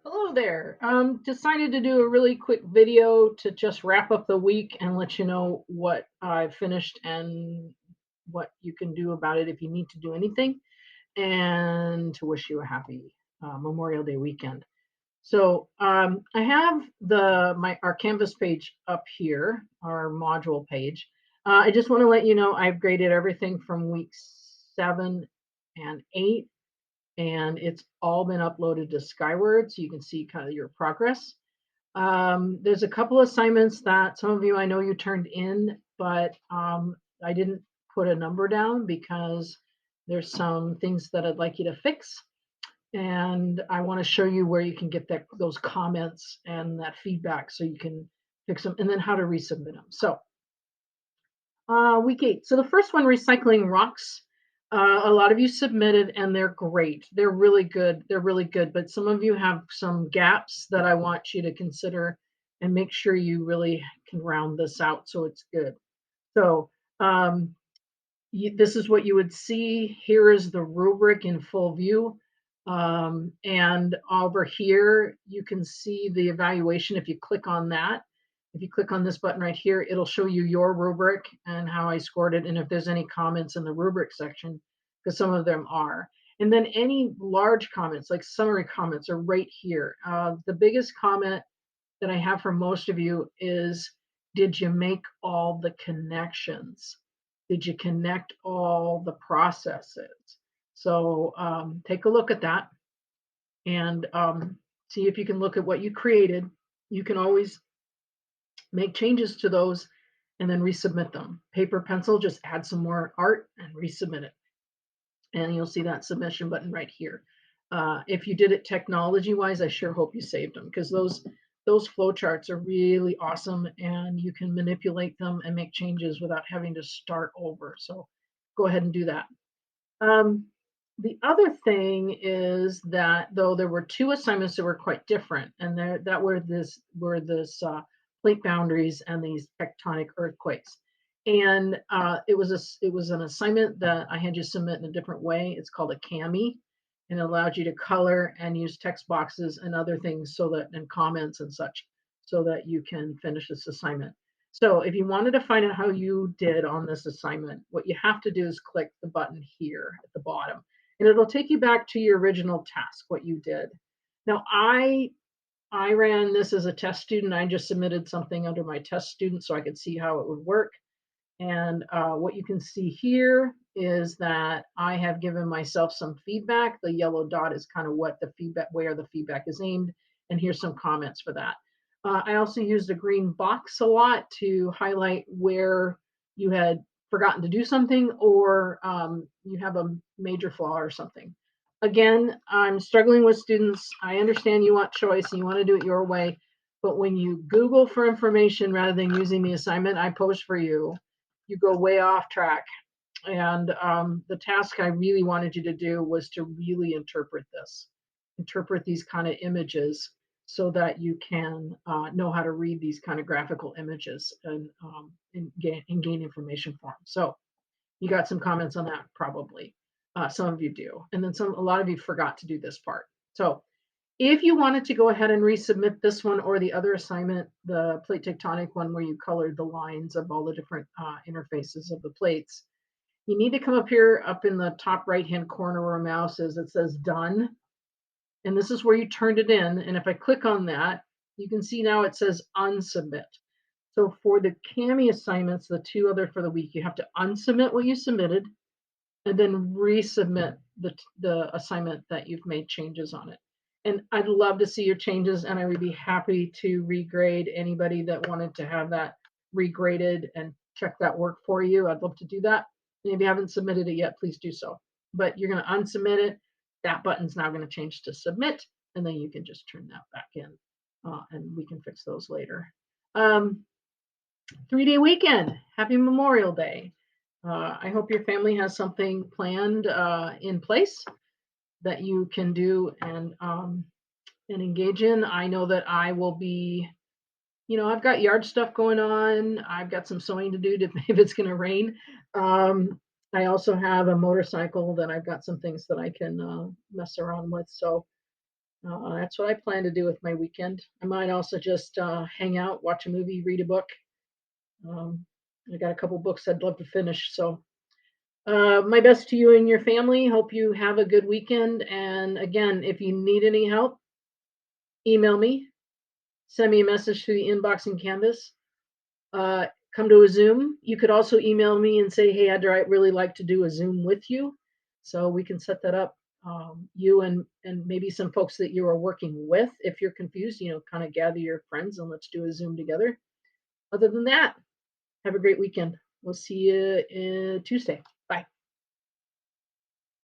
Hello there. Decided to do a really quick video to just wrap up the week and let you know what I've finished and what you can do about it if you need to do anything, and to wish you a happy Memorial Day weekend. So I have our Canvas page up here, our module page. I just want to let you know I've graded everything from week 7 and 8, and it's all been uploaded to Skyward, so you can see kind of your progress. There's a couple assignments that some of you I know you turned in, but I didn't put a number down because there's some things that I'd like you to fix, and I want to show you where you can get those comments and that feedback so you can fix them, and then how to resubmit them. So week 8. So the first one, recycling rocks. A lot of you submitted, and they're great. They're really good. They're really good. But some of you have some gaps that I want you to consider and make sure you really can round this out so it's good. So um, this is what you would see. Here is the rubric in full view. And over here, you can see the evaluation. If you click on that, if you click on this button right here, it'll show you your rubric and how I scored it. And if there's any comments in the rubric section, because some of them are. And then any large comments, like summary comments, are right here. The biggest comment that I have for most of you is, did you make all the connections? Did you connect all the processes? So take a look at that and see if you can look at what you created. You can always make changes to those and then resubmit them. Paper, pencil, just add some more art and resubmit it. And you'll see that submission button right here. If you did it technology wise, I sure hope you saved them, because those flowcharts are really awesome and you can manipulate them and make changes without having to start over. So go ahead and do that. Um, the other thing is that though there were two assignments that were quite different, and that were this plate boundaries and these tectonic earthquakes. And it was an assignment that I had you submit in a different way. It's called a CAMI, and it allowed you to color and use text boxes and other things so that and comments and such, so that you can finish this assignment. So if you wanted to find out how you did on this assignment, what you have to do is click the button here at the bottom, and it'll take you back to your original task, what you did. Now, I ran this as a test student. I just submitted something under my test student so I could see how it would work. And what you can see here is that I have given myself some feedback. The yellow dot is kind of what the feedback, where the feedback is aimed. And here's some comments for that. I also used a green box a lot to highlight where you had forgotten to do something, or you have a major flaw or something. Again, I'm struggling with students. I understand you want choice and you want to do it your way. But when you Google for information rather than using the assignment I posed for you, you go way off track. And the task I really wanted you to do was to really interpret these kind of images so that you can know how to read these kind of graphical images and gain information from them. So you got some comments on that probably. Some of you do. And then a lot of you forgot to do this part. So if you wanted to go ahead and resubmit this one or the other assignment, the plate tectonic one where you colored the lines of all the different interfaces of the plates, you need to come up here up in the top right-hand corner where a mouse is. It says done. And this is where you turned it in. And if I click on that, you can see now it says unsubmit. So for the CAMI assignments, the two other for the week, you have to unsubmit what you submitted and then resubmit the assignment that you've made changes on it. And I'd love to see your changes, and I would be happy to regrade anybody that wanted to have that regraded and check that work for you. I'd love to do that. And if you haven't submitted it yet, please do so. But you're going to unsubmit it. That button's now going to change to submit, and then you can just turn that back in, and we can fix those later. 3-day weekend. Happy Memorial Day. I hope your family has something planned in place that you can do and engage in. I know that I will be, I've got yard stuff going on. I've got some sewing to do if it's going to rain. I also have a motorcycle that I've got some things that I can mess around with. So That's what I plan to do with my weekend. I might also just hang out, watch a movie, read a book. Um, I got a couple books I'd love to finish. So, my best to you and your family. Hope you have a good weekend. And again, if you need any help, email me, send me a message through the inbox in Canvas. Uh, Come to a Zoom. You could also email me and say, "Hey, I'd really like to do a Zoom with you," so we can set that up. You and maybe some folks that you are working with. If you're confused, kind of gather your friends and let's do a Zoom together. Other than that, have a great weekend. We'll see you Tuesday.